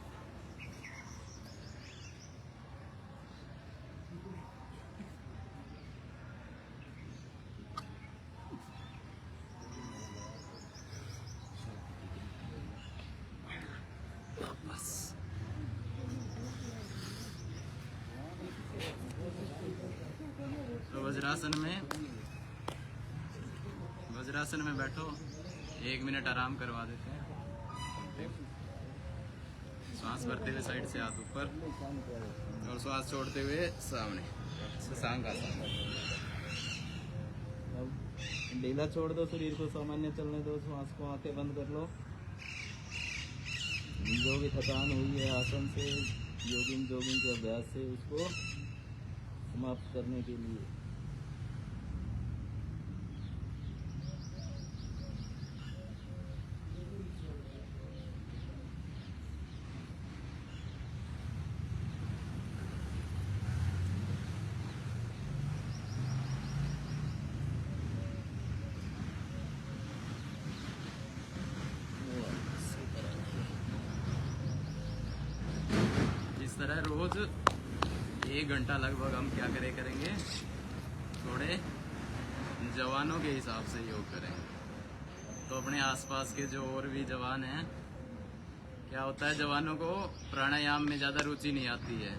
तो वज्रासन में बैठो, 1 मिनट आराम करवा देते हैं। सांस भरते हुए साइड से हाथ ऊपर, और सांस छोड़ते हुए सामने, शशांक आसन। अब ढीला छोड़ दो, शरीर को सामान्य चलने दो, सांस को, आंखें बंद कर लो। जो भी थकान हुई है आसन से, जोगिंग के अभ्यास से, उसको समाप्त करने के लिए तरह रोज 1 घंटा लगभग हम क्या करेंगे, थोड़े जवानों के हिसाब से योग करेंगे। तो अपने आसपास के जो और भी जवान हैं, क्या होता है, जवानों को प्राणायाम में ज़्यादा रुचि नहीं आती है,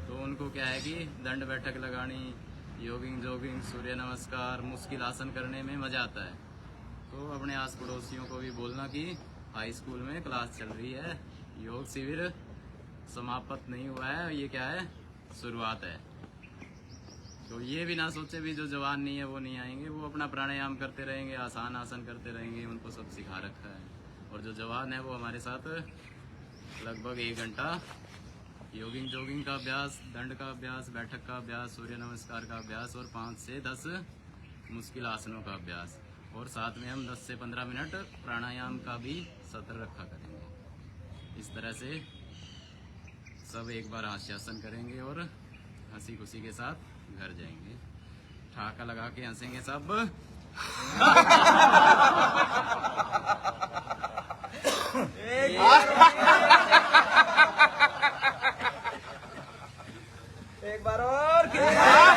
तो उनको क्या है कि दंड बैठक लगानी, जोगिंग, सूर्य नमस्कार, मुश्किल आसन करने में मज़ा आता है। तो अपने आस पड़ोसियों को भी बोलना कि हाई स्कूल में क्लास चल रही है, योग शिविर समाप्त नहीं हुआ है, ये क्या है, शुरुआत है। तो ये भी ना सोचे भी जो जवान नहीं है वो नहीं आएंगे, वो अपना प्राणायाम करते रहेंगे, आसान आसन करते रहेंगे, उनको सब सिखा रखा है। और जो जवान है वो हमारे साथ लगभग 1 घंटा जोगिंग का अभ्यास, दंड का अभ्यास, बैठक का अभ्यास, सूर्य नमस्कार का अभ्यास, और 5 से 10 मुश्किल आसनों का अभ्यास, और साथ में हम 10 से 15 मिनट प्राणायाम का भी सत्र रखा करेंगे। इस तरह से सब एक बार हास्यासन करेंगे और हंसी खुशी के साथ घर जाएंगे। ठहाका लगा के हंसेंगे सब। एक बार और। जोर के